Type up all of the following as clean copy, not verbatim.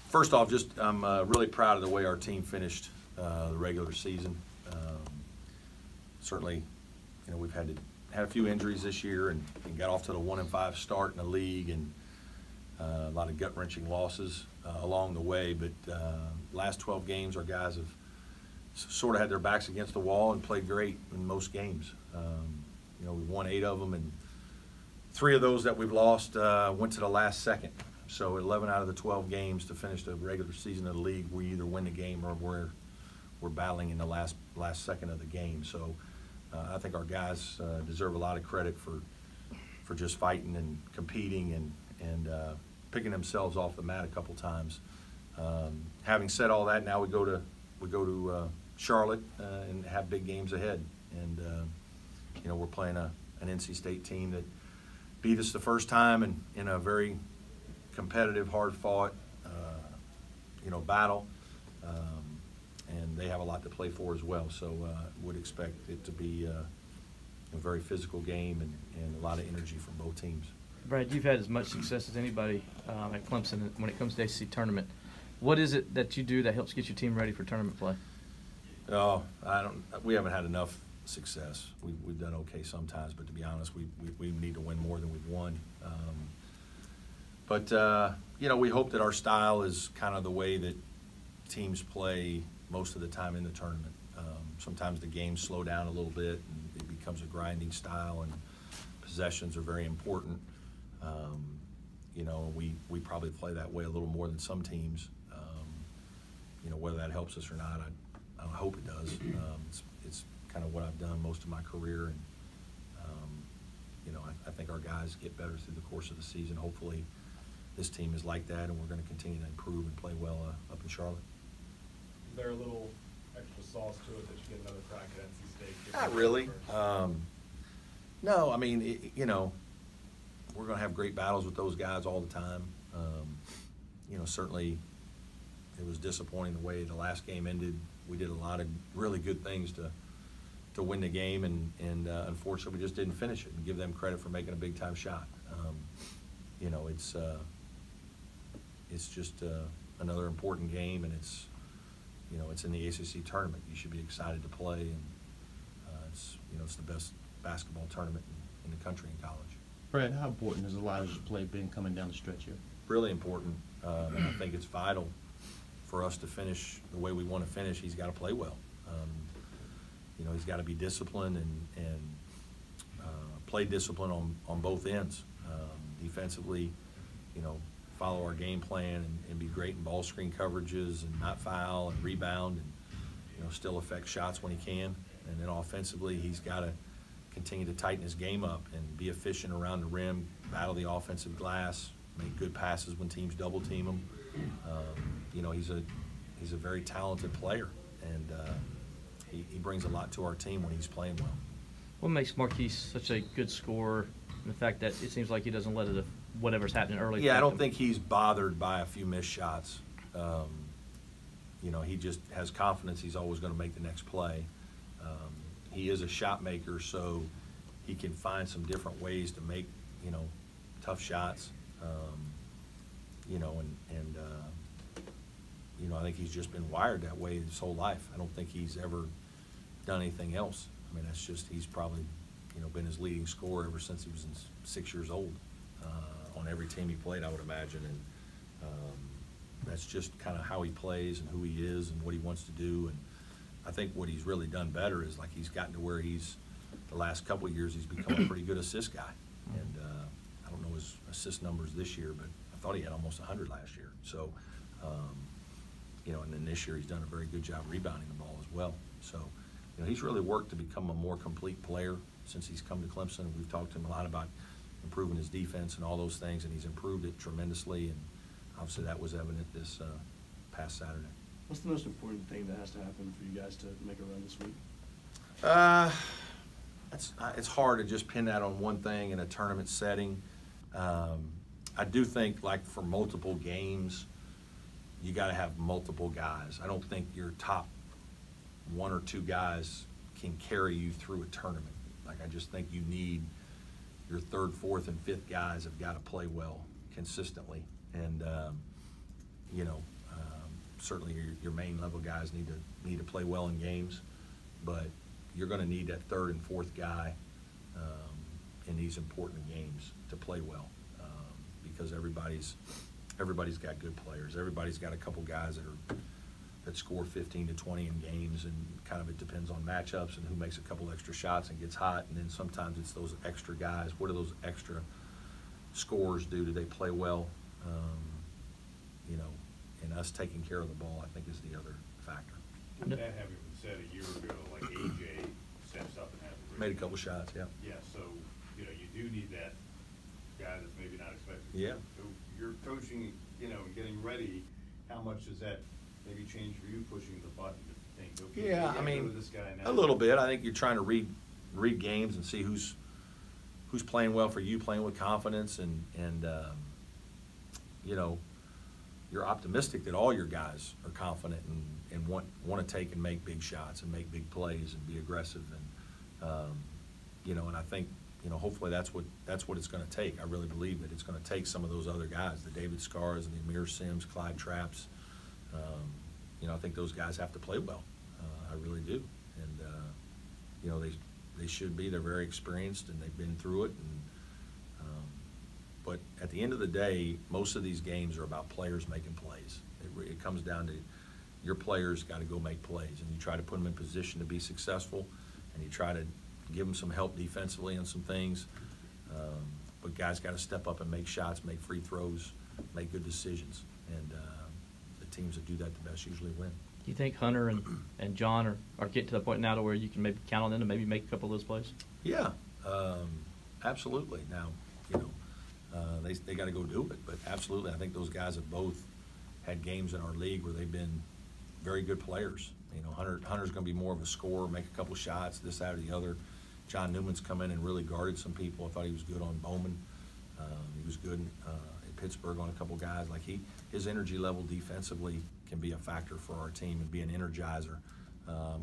First off, I'm really proud of the way our team finished the regular season. Certainly, we've had a few injuries this year and got off to the 1-5 start in the league, and a lot of gut-wrenching losses along the way. But last 12 games, our guys have sort of had their backs against the wall and played great in most games. We won 8 of them, and 3 of those that we've lost went to the last second. So 11 out of the 12 games to finish the regular season of the league, we either win the game or we're battling in the last second of the game. So I think our guys deserve a lot of credit for just fighting and competing and picking themselves off the mat a couple times. Having said all that, now we go to Charlotte and have big games ahead. And we're playing an NC State team that beat us the first time in a very competitive, hard-fought, battle, and they have a lot to play for as well. So would expect it to be a very physical game and a lot of energy from both teams. Brad, you've had as much success as anybody at Clemson when it comes to the ACC tournament. What is it that you do that helps get your team ready for tournament play? Oh, we haven't had enough success. We've done okay sometimes, but to be honest, we need to win more than we've won. But we hope that our style is kind of the way that teams play most of the time in the tournament. Sometimes the games slow down a little bit and it becomes a grinding style, and possessions are very important. We probably play that way a little more than some teams. Whether that helps us or not, I hope it does. It's kind of what I've done most of my career, and I think our guys get better through the course of the season. Hopefully this team is like that, and we're going to continue to improve and play well up in Charlotte. Is there a little extra sauce to it that you get another crack at NC State? Not really. No, I mean, we're going to have great battles with those guys all the time. Certainly it was disappointing the way the last game ended. We did a lot of really good things to win the game, and unfortunately we just didn't finish it and give them credit for making a big-time shot. It's just another important game, and it's in the ACC tournament. You should be excited to play, and it's the best basketball tournament in the country in college. Brad, how important has Elijah's play been coming down the stretch here? Really important, and I think it's vital for us to finish the way we want to finish. He's got to play well. He's got to be disciplined and play discipline on both ends. Defensively, follow our game plan and be great in ball screen coverages and not foul and rebound and still affect shots when he can. And then offensively, he's got to continue to tighten his game up and be efficient around the rim, battle the offensive glass, make good passes when teams double team him. He's a very talented player, and he brings a lot to our team when he's playing well. What makes Marquise such a good scorer, and the fact that it seems like he doesn't let it, whatever's happening early? Yeah, I don't think he's bothered by a few missed shots. He just has confidence he's always going to make the next play. He is a shot maker, so he can find some different ways to make, tough shots. I think he's just been wired that way his whole life. I don't think he's ever done anything else. I mean, that's just, he's probably, been his leading scorer ever since he was 6 years old on every team he played, I would imagine. And that's just kind of how he plays and who he is and what he wants to do. And I think what he's really done better is, like, he's gotten to where the last couple of years, he's become a pretty good assist guy. And I don't know his assist numbers this year, but I thought he had almost 100 last year. So, and then this year he's done a very good job rebounding the ball as well. So, he's really worked to become a more complete player since he's come to Clemson. We've talked to him a lot about improving his defense and all those things, and he's improved it tremendously. And obviously that was evident this past Saturday. What's the most important thing that has to happen for you guys to make a run this week? It's hard to just pin that on one thing in a tournament setting. I do think, like, for multiple games, you got to have multiple guys. I don't think your top 1 or 2 guys can carry you through a tournament. Like, I just think you need your 3rd, 4th, and 5th guys have got to play well consistently. And, you know, certainly your main level guys need to play well in games, but you're going to need that third and fourth guy in these important games to play well, because everybody's got good players. Everybody's got a couple guys that score 15 to 20 in games, and kind of it depends on matchups and who makes a couple extra shots and gets hot. And then sometimes it's those extra guys. What do those extra scorers do? Do they play well? You know, and us taking care of the ball, I think, is the other factor. That having been said, a year ago, like AJ steps up and has a Made a couple shots, yeah. Yeah, so, you know, you do need that guy that's maybe not expected. Yeah. So you're coaching, you know, and getting ready, how much does that maybe change for you, pushing the button to think, okay, Yeah, gotta I go mean, to this guy now? a little bit. I think you're trying to read games and see who's playing well for you, playing with confidence, and you know, you're optimistic that all your guys are confident and want to take and make big shots and make big plays and be aggressive, and you know, and I think, you know, hopefully that's what it's going to take. I really believe that it's going to take some of those other guys, the David Scars and the Amir Sims, Clyde Trapps. You know, I think those guys have to play well. I really do, and you know, they should be. They're very experienced and they've been through it. And but at the end of the day, most of these games are about players making plays. It comes down to your players got to go make plays, and you try to put them in position to be successful, and you try to give them some help defensively on some things. But guys got to step up and make shots, make free throws, make good decisions, and the teams that do that the best usually win. Do you think Hunter and John are getting to the point now to where you can maybe count on them to maybe make a couple of those plays? Yeah, absolutely. Now, you know, they got to go do it, but absolutely, I think those guys have both had games in our league where they've been very good players. You know, Hunter's going to be more of a scorer, make a couple shots, this, that, or the other. John Newman's come in and really guarded some people. I thought he was good on Bowman. He was good at Pittsburgh on a couple guys. Like his energy level defensively can be a factor for our team and be an energizer.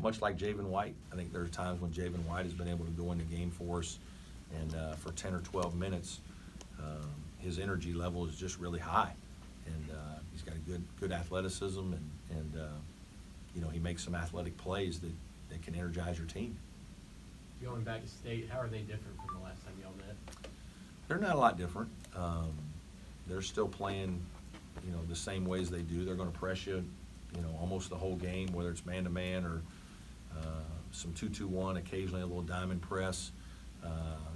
Much like Javen White. I think there are times when Javen White has been able to go in the game for us, and for 10 or 12 minutes, his energy level is just really high, and he's got a good athleticism, and you know, he makes some athletic plays that can energize your team. Going back to state, how are they different from the last time y'all met? They're not a lot different. They're still playing, you know, the same ways they do. They're going to press you, you know, almost the whole game, whether it's man-to-man or some 2-2-1, occasionally a little diamond press.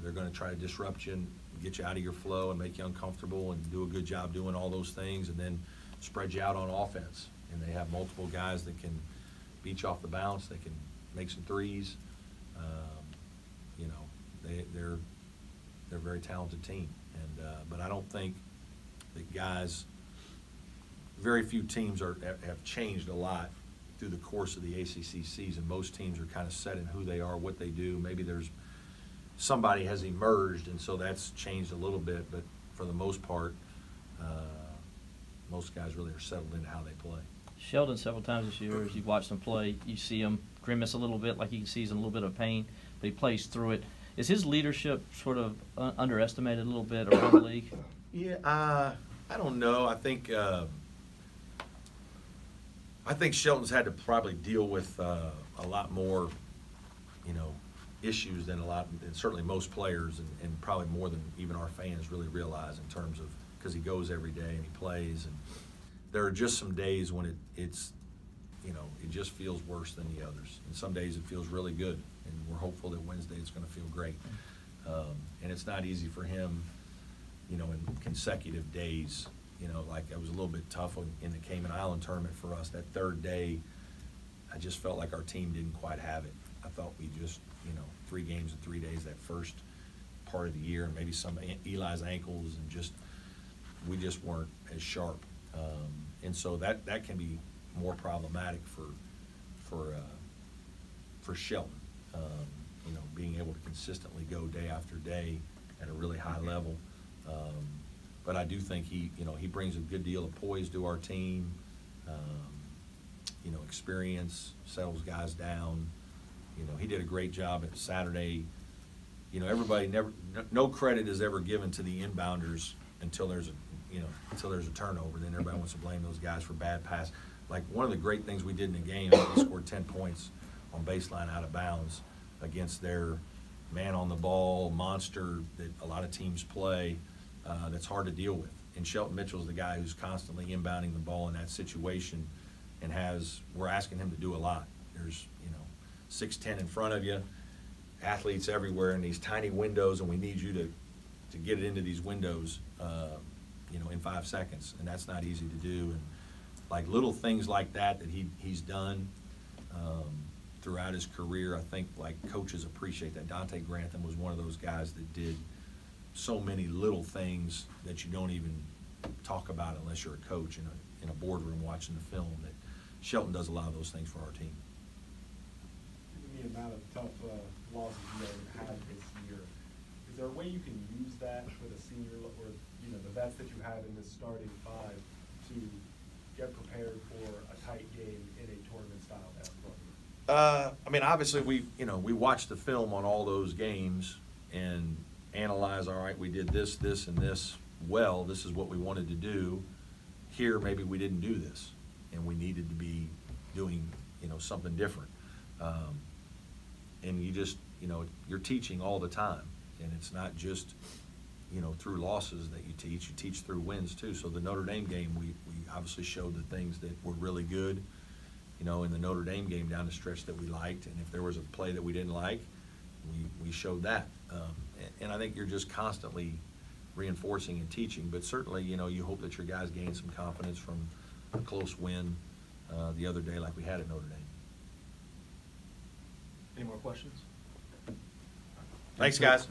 They're going to try to disrupt you and get you out of your flow and make you uncomfortable and do a good job doing all those things, and then spread you out on offense. And they have multiple guys that can beat you off the bounce. They can make some threes. You know, they're a very talented team. And but I don't think that guys, very few teams have changed a lot through the course of the ACC season. Most teams are kind of set in who they are, what they do. Maybe somebody has emerged, and so that's changed a little bit, but for the most part, most guys really are settled into how they play. Sheldon, several times this year, as you've watched him play, you see him grimace a little bit, like you can see he's in a little bit of pain, but he plays through it. Is his leadership sort of underestimated a little bit around the league? Yeah, I don't know. I think Shelton's had to probably deal with a lot more, you know, issues than certainly most players, and probably more than even our fans really realize, in terms of, because he goes every day and he plays, and there are just some days when it's you know, it just feels worse than the others, and some days it feels really good, and we're hopeful that Wednesday it's going to feel great. And it's not easy for him, you know, in consecutive days. You know, like it was a little bit tough in the Cayman Island tournament for us. That third day, I just felt like our team didn't quite have it. I thought we just, you know, 3 games in 3 days that first part of the year, and maybe some Eli's ankles, and we just weren't as sharp. And so that can be more problematic for Shelton. You know, being able to consistently go day after day at a really high level. But I do think he brings a good deal of poise to our team. You know, experience, settles guys down. You know, he did a great job at Saturday. You know, no credit is ever given to the inbounders until there's you know, until there's a turnover. Then everybody wants to blame those guys for bad pass. Like, one of the great things we did in the game, we scored 10 points on baseline out of bounds against their man on the ball monster that a lot of teams play, that's hard to deal with. And Shelton Mitchell's the guy who's constantly inbounding the ball in that situation, and we're asking him to do a lot. There's, you know, 6'10" in front of you, athletes everywhere in these tiny windows, and we need you to get it into these windows, you know, in 5 seconds, and that's not easy to do. And like little things like that he's done throughout his career, I think like coaches appreciate that. Dante Grantham was one of those guys that did so many little things that you don't even talk about unless you're a coach in a boardroom watching the film. That Shelton does a lot of those things for our team. Given the amount of tough losses you guys have had this year, is there a way you can use that with a senior, or you know, the vets that you have in this starting five to get prepared for a tight game in a tournament style basketball game? I mean, obviously we watch the film on all those games and analyze, all right, we did this, and this well, this is what we wanted to do. Here, maybe we didn't do this, and we needed to be doing, you know, something different. And you just, you know, you're teaching all the time, and it's not just, you know, through losses that you teach through wins too. So the Notre Dame game, we obviously showed the things that were really good, you know, in the Notre Dame game down the stretch that we liked, and if there was a play that we didn't like, we showed that. And I think you're just constantly reinforcing and teaching, but certainly, you know, you hope that your guys gain some confidence from a close win the other day like we had at Notre Dame. Any more questions? Thanks, guys.